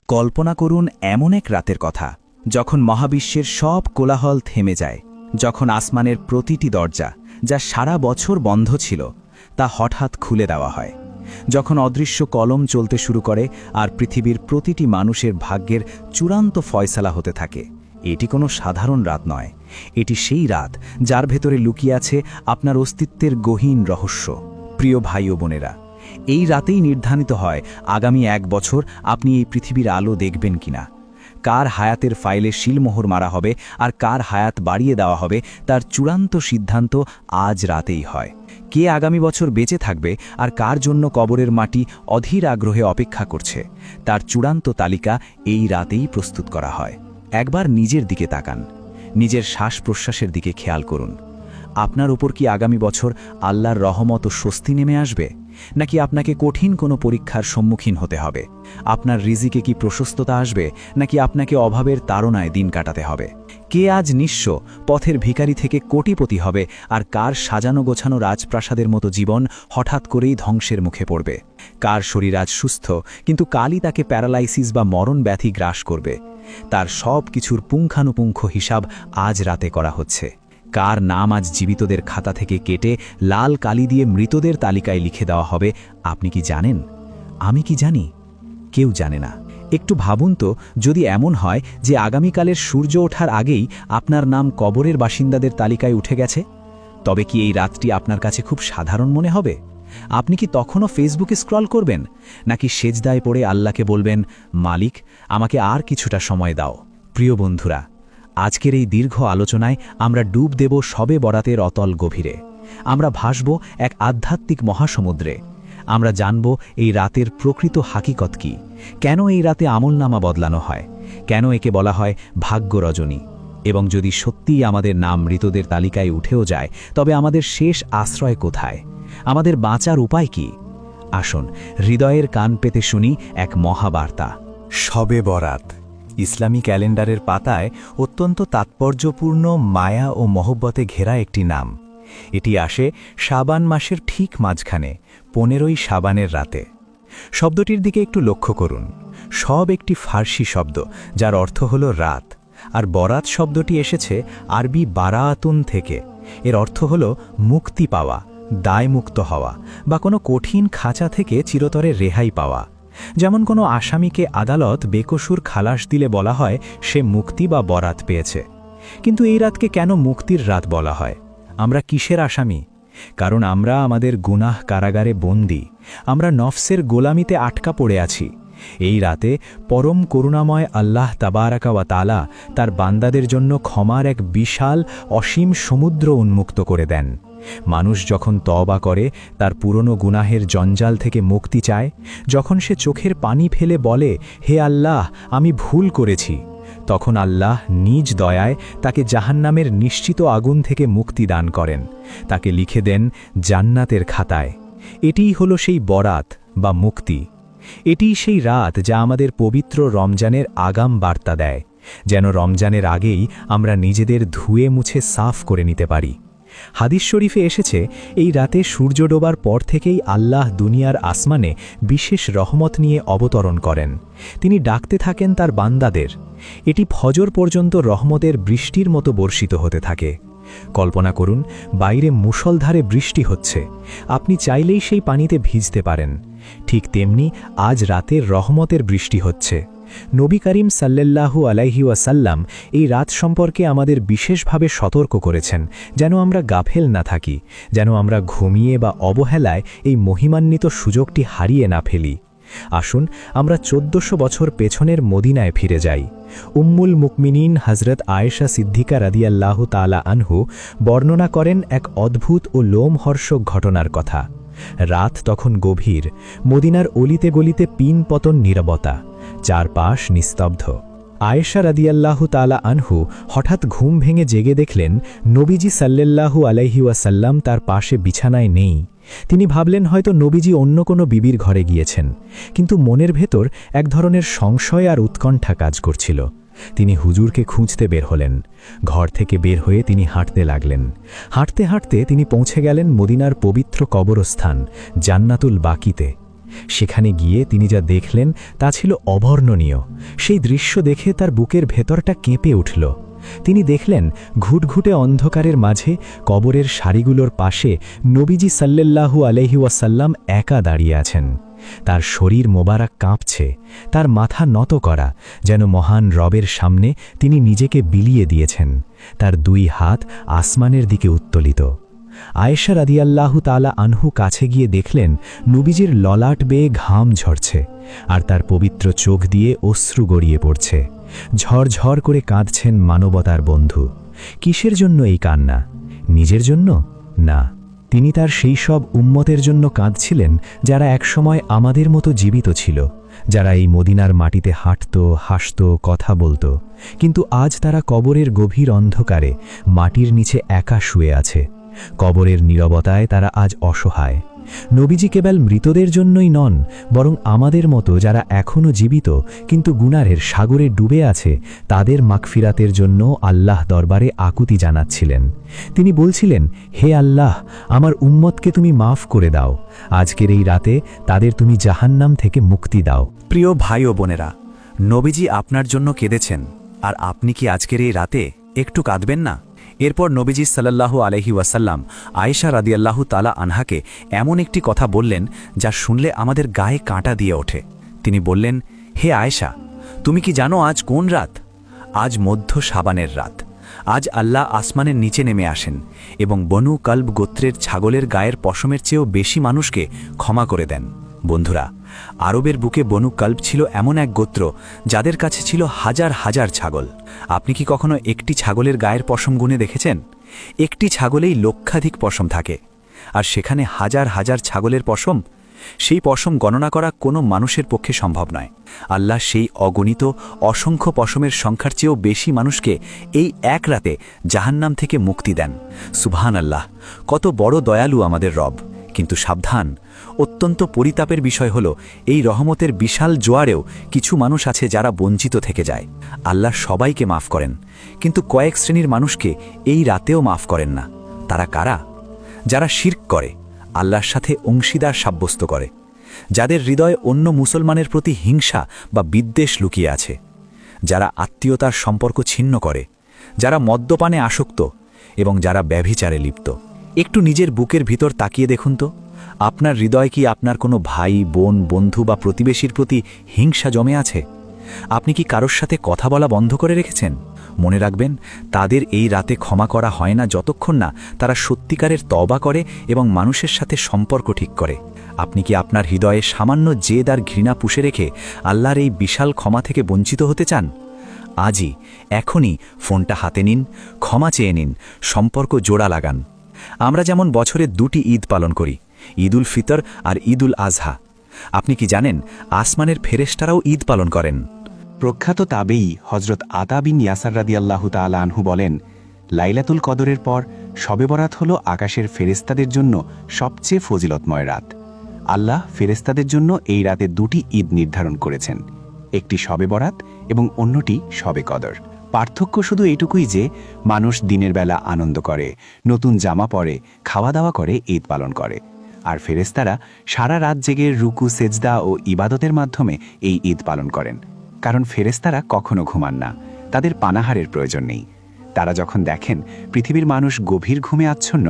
কল্পনা করুন এমন এক রাতের কথা যখন মহাবিশ্বের সব কোলাহল থেমে যায়, যখন আসমানের প্রতিটি দরজা যা সারা বছর বন্ধ ছিল তা হঠাৎ খুলে দেওয়া হয়, যখন অদৃশ্য কলম চলতে শুরু করে আর পৃথিবীর প্রতিটি মানুষের ভাগ্যের চূড়ান্ত ফয়সালা হতে থাকে। এটি কোনো সাধারণ রাত নয়, এটি সেই রাত যার ভেতরে লুকিয়ে আছে আপনার অস্তিত্বের গহীন রহস্য। প্রিয় ভাই ও বোনেরা, এই রাতেই নির্ধারিত হয় আগামী 1 বছর আপনি এই পৃথিবীর আলো দেখবেন কিনা, কার হায়াতের ফাইলে শিলমোহর মারা হবে আর কার হায়াত বাড়িয়ে দেওয়া হবে তার চূড়ান্ত সিদ্ধান্ত আজ রাতেই হয়। কে আগামী বছর বেঁচে থাকবে আর কার জন্য কবরের মাটি অধীর আগ্রহে অপেক্ষা করছে তার চূড়ান্ত তালিকা এই রাতেই প্রস্তুত করা হয়। একবার নিজের দিকে তাকান, নিজের শ্বাস প্রশ্বাসের দিকে খেয়াল করুন। আপনার উপর কি আগামী বছর আল্লাহর রহমত ও স্বস্তি নেমে আসবে, নাকি আপনাকে কঠিন কোনো পরীক্ষার সম্মুখীন হতে হবে? আপনার রিজিকে কি প্রশস্ততা আসবে, নাকি আপনাকে অভাবের তাড়নায় দিন কাটাতে হবে? কে আজ নিঃস্ব পথের ভিখারি থেকে কোটিপতি হবে আর কার সাজানো গোছানো রাজপ্রাসাদের মতো জীবন হঠাৎ করেই ধ্বংসের মুখে পড়বে? কার শরীর আজ সুস্থ কিন্তু কালই তাকে প্যারালাইসিস বা মরণ ব্যাধি গ্রাস করবে? তার সব কিছুর পুঙ্খানুপুঙ্খ হিসাব আজ রাতে করা হচ্ছে। কার নাম আজ জীবিতদের খাতা থেকে কেটে লাল কালি দিয়ে মৃতদের তালিকায় লিখে দেওয়া হবে, আপনি কি জানেন? আমি কি জানি? কেউ জানে না। একটু ভাবুন তো, যদি এমন হয় যে আগামীকালের সূর্য ওঠার আগেই আপনার নাম কবরের বাসিন্দাদের তালিকায় উঠে গেছে, তবে কি এই রাতটি আপনার কাছে খুব সাধারণ মনে হবে? আপনি কি তখনও ফেসবুকে স্ক্রল করবেন, নাকি সেজদায় পড়ে আল্লাহকে বলবেন, মালিক আমাকে আর কিছুটা সময় দাও? প্রিয় বন্ধুরা, আজকের এই দীর্ঘ আলোচনায় আমরা ডুব দেব শবে বরাতের অতল গভীরে। আমরা ভাসব এক আধ্যাত্মিক মহাসমুদ্রে। আমরা জানব এই রাতের প্রকৃত হাকিকত কি, কেন এই রাতে আমলনামা বদলানো হয়, কেন একে বলা হয় ভাগ্য রজনী, এবং যদি সত্যিই আমাদের নাম মৃতদের তালিকায় উঠেও যায় তবে আমাদের শেষ আশ্রয় কোথায়, আমাদের বাঁচার উপায় কি? আসুন হৃদয়ের কান পেতে শুনি এক মহাবার্তা। শবে বরাত ইসলামী ক্যালেন্ডারের পাতায় অত্যন্ত তাৎপর্যপূর্ণ, মায়া ও মহব্বতে ঘেরা একটি নাম। এটি আসে শাবান মাসের ঠিক মাঝখানে, 15ই শাবানের রাতে। শব্দটির দিকে একটু লক্ষ্য করুন। সব একটি ফার্সি শব্দ যার অর্থ হল রাত, আর বরাত শব্দটি এসেছে আরবি বারাআতুন থেকে। এর অর্থ হল মুক্তি পাওয়া, দায়মুক্ত হওয়া, বা কোনো কঠিন খাঁচা থেকে চিরতরে রেহাই পাওয়া। যেমন কোনো আসামিকে আদালত বেকসুর খালাস দিলে বলা হয় সে মুক্তি বা বরাত পেয়েছে। কিন্তু এই রাতকে কেন মুক্তির রাত বলা হয়? আমরা কিসের আসামি? কারণ আমরা আমাদের গুনাহ কারাগারে বন্দী, আমরা নফসের গোলামিতে আটকা পড়ে আছি। এই রাতে পরম করুণাময় আল্লাহ তাবারাকা ওয়া তাআলা তার বান্দাদের জন্য ক্ষমার এক বিশাল অসীম সমুদ্র উন্মুক্ত করে দেন। মানুষ যখন তওবা করে, তার পুরনো গুনাহের জঞ্জাল থেকে মুক্তি চায়, যখন সে চোখের পানি ফেলে বলে, হে আল্লাহ আমি ভুল করেছি, তখন আল্লাহ নিজ দয়ায় তাকে জাহান্নামের নিশ্চিত আগুন থেকে মুক্তি দান করেন, তাকে লিখে দেন জান্নাতের খাতায়। এটিই হলো সেই বরাত বা মুক্তি। এটিই সেই রাত যা আমাদের পবিত্র রমজানের আগাম বার্তা দেয়, যেন রমজানের আগেই আমরা নিজেদের ধুয়ে মুছে সাফ করে নিতে পারি। হাদিস শরীফে এসেছে, এই রাতে সূর্য ডোবার পর থেকেই আল্লাহ দুনিয়ার আসমানে বিশেষ রহমত নিয়ে অবতরণ করেন। তিনি ডাকতে থাকেন তার বান্দাদের। এটি ফজর পর্যন্ত রহমতের বৃষ্টির মতো বর্ষিত হতে থাকে। কল্পনা করুন, বাইরে মুষলধারে বৃষ্টি হচ্ছে, আপনি চাইলেই সেই পানিতে ভিজতে পারেন। ঠিক তেমনি আজ রাতের রহমতের বৃষ্টি হচ্ছে। নবী করিম সাল্লাল্লাহু আলাইহি ওয়াসাল্লাম এই রাত সম্পর্কে আমাদের বিশেষভাবে সতর্ক করেছেন, যেন আমরা গাফেল না থাকি, যেন আমরা ঘুমিয়ে বা অবহেলায় এই মহিমান্বিত সুযোগটি হারিয়ে না ফেলি। আসুন আমরা 1400 বছর পেছনের মদিনায় ফিরে যাই। উম্মুল মুকমিনিন হযরত আয়েশা সিদ্দিকা রাদিয়াল্লাহু তাআলা আনহু বর্ণনা করেন এক অদ্ভুত ও লোমহর্ষক ঘটনার কথা। রাত তখন গভীর, মদিনার অলিতে গলিতে পিন পতন নীরবতা, চারপাশ নিস্তব্ধ। আয়েশা রাদিয়াল্লাহু তাআলা আনহু হঠাৎ ঘুম ভেঙে জেগে দেখলেন নবীজি সাল্লাল্লাহু আলাইহি ওয়াসাল্লাম তার পাশে বিছানায় নেই। তিনি ভাবলেন হয়তো নবীজি অন্য কোনো বিবির ঘরে গিয়েছেন, কিন্তু মনের ভেতর এক ধরনের সংশয় আর উৎকণ্ঠা কাজ করছিল। তিনি হুজুরকে খুঁজতে বের হলেন। ঘর থেকে বের হয়ে তিনি হাঁটতে লাগলেন। হাঁটতে হাঁটতে তিনি পৌঁছে গেলেন মদিনার পবিত্র কবরস্থান জান্নাতুল বাকিতে। সেখানে গিয়ে তিনি যা দেখলেন তা ছিল অবর্ণনীয়। সেই দৃশ্য দেখে তার বুকের ভেতরটা কেঁপে উঠল। তিনি দেখলেন ঘুটঘুটে অন্ধকারের মাঝে কবরের সারিগুলোর পাশে নবীজি সাল্লাল্লাহু আলাইহি ওয়াসাল্লাম একা দাঁড়িয়ে আছেন। তার শরীর মোবারক কাঁপছে, তার মাথা নত করা, যেন মহান রবের সামনে তিনি নিজেকে বিলিয়ে দিয়েছেন। তার দুই হাত আসমানের দিকে উত্তোলিত। আয়েশা রাদিয়াল্লাহু তাআলা আনহু কাছে গিয়ে দেখলেন নবীজির ললাট বেয়ে ঘাম ঝরছে, আর তার পবিত্র চোখ দিয়ে অশ্রু গড়িয়ে পড়ছে। ঝরঝর করে কাঁদছেন মানবতার বন্ধু। কিসের জন্য এই কান্না? নিজের জন্য না, তিনি তার সেই সব উম্মতের জন্য কাঁদছিলেন যারা একসময় আমাদের মতো জীবিত ছিল, যারা এই মদিনার মাটিতে হাঁটত, হাসত, কথা বলত, কিন্তু আজ তারা কবরের গভীর অন্ধকারে মাটির নিচে একা শুয়ে আছে। কবরের নীরবতায় তারা আজ অসহায়। নবীজি কেবল মৃতদের জন্যই নন, বরং আমাদের মতো যারা এখনও জীবিত কিন্তু গুনাহের সাগরে ডুবে আছে, তাদের মাগফিরাতের জন্য আল্লাহ দরবারে আকুতি জানাচ্ছিলেন। তিনি বলছিলেন, হে আল্লাহ, আমার উম্মতকে তুমি মাফ করে দাও। আজকের এই রাতে তাদের তুমি জাহান্নাম থেকে মুক্তি দাও। প্রিয় ভাই ও বোনেরা, নবীজি আপনার জন্য কেঁদেছেন, আর আপনি কি আজকের এই রাতে একটু কাঁদবেন না? এরপর নবীজি সাল্লাল্লাহু আলাইহি ওয়াসাল্লাম আয়েশা রাদিয়াল্লাহু তাআলা আনহাকে এমন একটি কথা বললেন যা শুনলে আমাদের গায়ে কাঁটা দিয়ে ওঠে। তিনি বললেন, হে আয়েশা, তুমি কি জানো আজ কোন রাত? আজ মধ্য শাবানের রাত। আজ আল্লাহ আসমানের নিচে নেমে আসেন এবং বনু কলব গোত্রের ছাগলের গায়ের পশমের চেয়েও বেশি মানুষকে ক্ষমা করে দেন। বন্ধুরা, আরবের বুকে বনু কলব ছিল এমন এক গোত্র যাদের কাছে ছিল হাজার হাজার ছাগল। আপনি কি কখনো একটি ছাগলের গায়ের পশম গুনে দেখেছেন? একটি ছাগলেই লক্ষাধিক পশম থাকে, আর সেখানে হাজার হাজার ছাগলের পশম। সেই পশম গণনা করা কোনো মানুষের পক্ষে সম্ভব নয়। আল্লাহ সেই অগণিত অসংখ্য পশমের সংখ্যার চেয়েও বেশি মানুষকে এই এক রাতে জাহান্নাম থেকে মুক্তি দেন। সুবহানাল্লাহ, কত বড় দয়ালু আমাদের রব। কিন্তু সাবধান, অত্যন্ত পরিতাপের বিষয় হল এই রহমতের বিশাল জোয়ারেও কিছু মানুষ আছে যারা বঞ্চিত থেকে যায়। আল্লাহ সবাইকে মাফ করেন, কিন্তু কয়েক শ্রেণীর মানুষকে এই রাতেও মাফ করেন না। তারা কারা? যারা শিরক করে, আল্লাহর সাথে অংশীদার সাব্যস্ত করে, যাদের হৃদয়ে অন্য মুসলমানের প্রতি হিংসা বা বিদ্বেষ লুকিয়ে আছে, যারা আত্মীয়তার সম্পর্ক ছিন্ন করে, যারা মদ্যপানে আসক্ত এবং যারা ব্যভিচারে লিপ্ত। একটু নিজের বুকের ভিতর তাকিয়ে দেখুন তো, আপনার হৃদয় কি আপনার কোনো ভাই, বোন, বন্ধু বা প্রতিবেশীর প্রতি হিংসা জমে আছে? আপনি কি কারোর সাথে কথা বলা বন্ধ করে রেখেছেন? মনে রাখবেন, তাদের এই রাতে ক্ষমা করা হয় না যতক্ষণ না তারা সত্যিকারের তওবা করে এবং মানুষের সাথে সম্পর্ক ঠিক করে। আপনি কি আপনার হৃদয়ে সামান্য জেদ আর ঘৃণা পুষে রেখে আল্লাহর এই বিশাল ক্ষমা থেকে বঞ্চিত হতে চান? আজই, এখনই ফোনটা হাতে নিন, ক্ষমা চেয়ে নিন, সম্পর্ক জোড়া লাগান। আমরা যেমন বছরে দুটি ঈদ পালন করি, ঈদ উল ফিতর আর ঈদ উল আজহা, আপনি কি জানেন আসমানের ফেরেশতারাও ঈদ পালন করেন? প্রখ্যাত তাবেঈ হজরত আতা বিন ইয়াসার রাদিয়াল্লাহু তাআলা আনহু বলেন, লাইলাতুল কদরের পর শবে বরাত হল আকাশের ফেরেশতাদের জন্য সবচেয়ে ফজিলতময় রাত। আল্লাহ ফেরেশতাদের জন্য এই রাতে দুটি ঈদ নির্ধারণ করেছেন, একটি শবে বরাত এবং অন্যটি শবে কদর। পার্থক্য শুধু এটুকুই যে মানুষ দিনের বেলা আনন্দ করে, নতুন জামা পরে, খাওয়া দাওয়া করে, ঈদ পালন করে, আর ফেরেশতারা সারা রাত জেগে রুকু, সেজদা ও ইবাদতের মাধ্যমে এই ঈদ পালন করেন। কারণ ফেরেশতারা কখনো ঘুমান না, তাদের পানাহারের প্রয়োজন নেই। তারা যখন দেখেন পৃথিবীর মানুষ গভীর ঘুমে আচ্ছন্ন,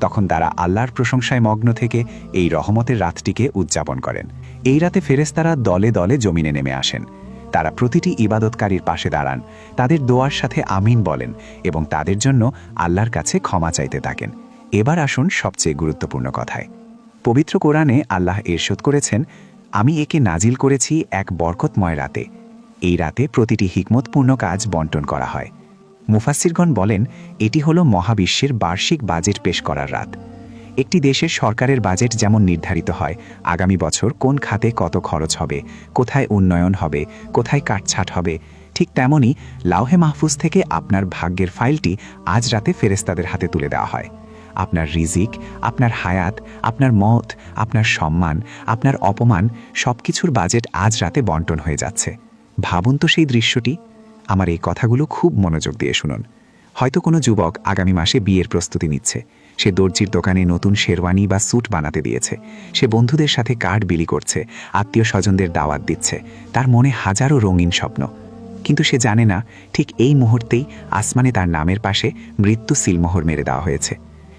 তখন তারা আল্লাহর প্রশংসায় মগ্ন থেকে এই রহমতের রাতটিকে উদযাপন করেন। এই রাতে ফেরেশতারা দলে দলে জমিনে নেমে আসেন। তারা প্রতিটি ইবাদতকারীর পাশে দাঁড়ান, তাদের দোয়ার সাথে আমিন বলেন এবং তাদের জন্য আল্লাহর কাছে ক্ষমা চাইতে থাকেন। এবার আসুন সবচেয়ে গুরুত্বপূর্ণ কথায়। পবিত্র কোরআনে আল্লাহ ইরশাদ করেছেন, আমি একে নাজিল করেছি এক বরকতময় রাতে। এই রাতে প্রতিটি হিকমতপূর্ণ কাজ বন্টন করা হয়। মুফাসসিরগণ বলেন, এটি হলো মহাবিশ্বের বার্ষিক বাজেট পেশ করার রাত। একটি দেশের সরকারের বাজেট যেমন নির্ধারিত হয়, আগামী বছর কোন খাতে কত খরচ হবে, কোথায় উন্নয়ন হবে, কোথায় কাটছাট হবে, ঠিক তেমনি লাওহে মাহফুজ থেকে আপনার ভাগ্যের ফাইলটি আজ রাতে ফেরেশতাদের হাতে তুলে দেওয়া হয়। আপনার রিজিক, আপনার হায়াত, আপনার মত, আপনার সম্মান, আপনার অপমান, সবকিছুর বাজেট আজ রাতে বন্টন হয়ে যাচ্ছে। ভাবুন তো সেই দৃশ্যটি। আমার এই কথাগুলো খুব মনোযোগ দিয়ে শুনুন। হয়তো কোনো যুবক আগামী মাসে বিয়ের প্রস্তুতি নিচ্ছে, সে দর্জির দোকানে নতুন শেরওয়ানি বা স্যুট বানাতে দিয়েছে, সে বন্ধুদের সাথে কার্ড বিলি করছে, আত্মীয় স্বজনদের দাওয়াত দিচ্ছে, তার মনে হাজারো রঙিন স্বপ্ন। কিন্তু সে জানে না ঠিক এই মুহূর্তেই আসমানে তার নামের পাশে মৃত্যু সিলমোহর মেরে দেওয়া হয়েছে।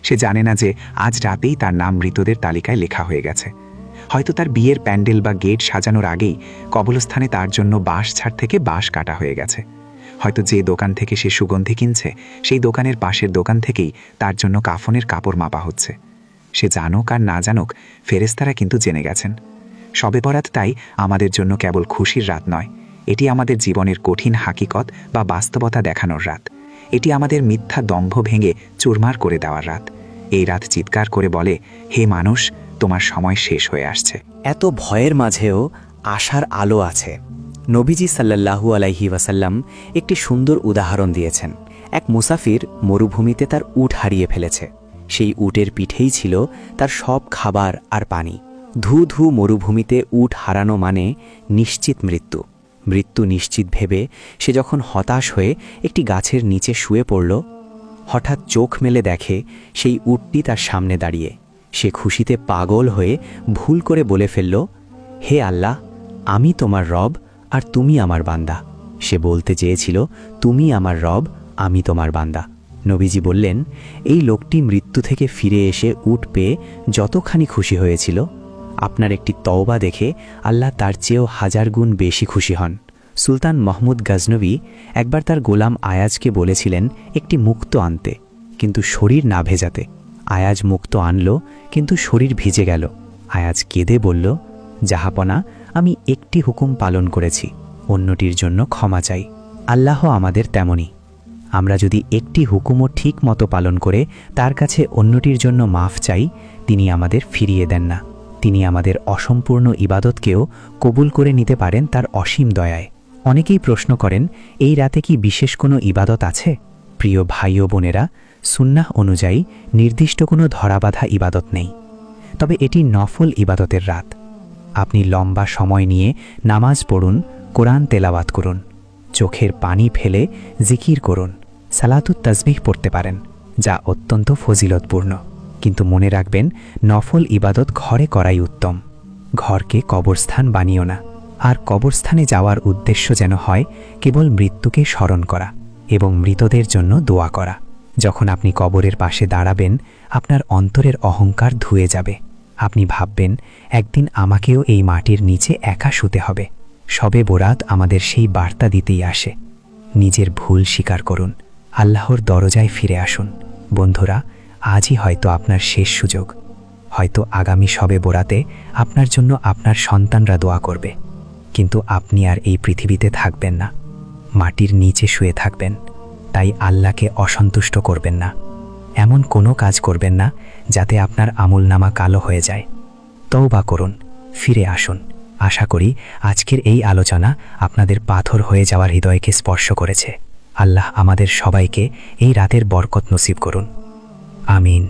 সে জানে না যে আজ রাতেই তার নাম মৃতদের তালিকায় লেখা হয়ে গেছে। হয়তো তার বিয়ের প্যান্ডেল বা গেট সাজানোর আগেই কবরস্থানে তার জন্য বাঁশ ঝাড় থেকে বাঁশ কাটা হয়ে গেছে। হয়তো যে দোকান থেকে সে সুগন্ধি কিনছে সেই দোকানের পাশের দোকান থেকেই তার জন্য কাফনের কাপড় মাপা হচ্ছে। সে জানুক আর না জানুক, ফেরেশতারা কিন্তু জেনে গেছেন। শবে বরাত তাই আমাদের জন্য কেবল খুশির রাত নয়, এটি আমাদের জীবনের কঠিন হাকিকত বা বাস্তবতা দেখানোর রাত। এটি আমাদের মিথ্যা দম্ভ ভেঙে চুরমার করে দেওয়ার রাত। এই রাত চিৎকার করে বলে, হে মানুষ, তোমার সময় শেষ হয়ে আসছে। এত ভয়ের মাঝেও আশার আলো আছে। নবীজি সাল্লাল্লাহু আলাইহি ওয়াসাল্লাম একটি সুন্দর উদাহরণ দিয়েছেন। এক মুসাফির মরুভূমিতে তার উট হারিয়ে ফেলেছে। সেই উটের পিঠেই ছিল তার সব খাবার আর পানি। ধু ধু মরুভূমিতে উট হারানো মানে নিশ্চিত মৃত্যু। মৃত্যু নিশ্চিত ভেবে সে যখন হতাশ হয়ে একটি গাছের নিচে শুয়ে পড়ল, হঠাৎ চোখ মেলে দেখে সেই উটটি তার সামনে দাঁড়িয়ে। সে খুশিতে পাগল হয়ে ভুল করে বলে ফেলল, হে আল্লাহ, আমি তোমার রব আর তুমি আমার বান্দা। সে বলতে চেয়েছিল, তুমি আমার রব, আমি তোমার বান্দা। নবীজি বললেন, এই লোকটি মৃত্যু থেকে ফিরে এসে উট পেয়ে যতখানি খুশি হয়েছিল, আপনার একটি তওবা দেখে আল্লাহ তার চেয়েও 1000 গুণ বেশি খুশি হন। সুলতান মাহমুদ গজনবী একবার তার গোলাম আয়াজকে বলেছিলেন একটি মুক্তো আনতে, কিন্তু শরীর না ভেজাতে। আয়াজ মুক্তো আনল, কিন্তু শরীর ভিজে গেল। আয়াজ কেঁদে বলল, জাহাপনা, আমি একটি হুকুম পালন করেছি, অন্যটির জন্য ক্ষমা চাই। আল্লাহ আমাদের তেমনি। আমরা যদি একটি হুকুমও ঠিক মতো পালন করে তার কাছে অন্যটির জন্য মাফ চাই, তিনি আমাদের ফিরিয়ে দেন না। তিনি আমাদের অসম্পূর্ণ ইবাদতকেও কবুল করে নিতে পারেন তার অসীম দয়ায়। অনেকেই প্রশ্ন করেন, এই রাতে কি বিশেষ কোনো ইবাদত আছে? প্রিয় ভাই ও বোনেরা, সুন্নাহ অনুযায়ী নির্দিষ্ট কোনো ধরাবাঁধা ইবাদত নেই, তবে এটি নফল ইবাদতের রাত। আপনি লম্বা সময় নিয়ে নামাজ পড়ুন, কোরআন তেলাওয়াত করুন, চোখের পানি ফেলে জিকির করুন, সালাতুত তাসবিহ পড়তে পারেন, যা অত্যন্ত ফজিলতপূর্ণ। কিন্তু মনে রাখবেন, নফল ইবাদত ঘরে করাই উত্তম। ঘরকে কবরস্থান বানিও না। আর কবরস্থানে যাওয়ার উদ্দেশ্য যেন হয় কেবল মৃত্যুকে স্মরণ করা এবং মৃতদের জন্য দোয়া করা। যখন আপনি কবরের পাশে দাঁড়াবেন, আপনার অন্তরের অহংকার ধুয়ে যাবে। আপনি ভাববেন, একদিন আমাকেও এই মাটির নিচে একা শুতে হবে। শবে বরাত আমাদের সেই বার্তা দিতেই আসে। নিজের ভুল স্বীকার করুন, আল্লাহর দরজায় ফিরে আসুন। বন্ধুরা, আজই হয়তো আপনার শেষ সুযোগ। হয়তো আগামী শবে বরাতে আপনার জন্য আপনার সন্তানরা দোয়া করবে, কিন্তু আপনি আর এই পৃথিবীতে থাকবেন না, মাটির নিচে শুয়ে থাকবেন। তাই আল্লাহকে অসন্তুষ্ট করবেন না। এমন কোনো কাজ করবেন না যাতে আপনার আমলনামা কালো হয়ে যায়। তওবা করুন, ফিরে আসুন। আশা করি আজকের এই আলোচনা আপনাদের পাথর হয়ে যাওয়ার হৃদয়কে স্পর্শ করেছে। আল্লাহ আমাদের সবাইকে এই রাতের বরকত নসিব করুন। আমিন।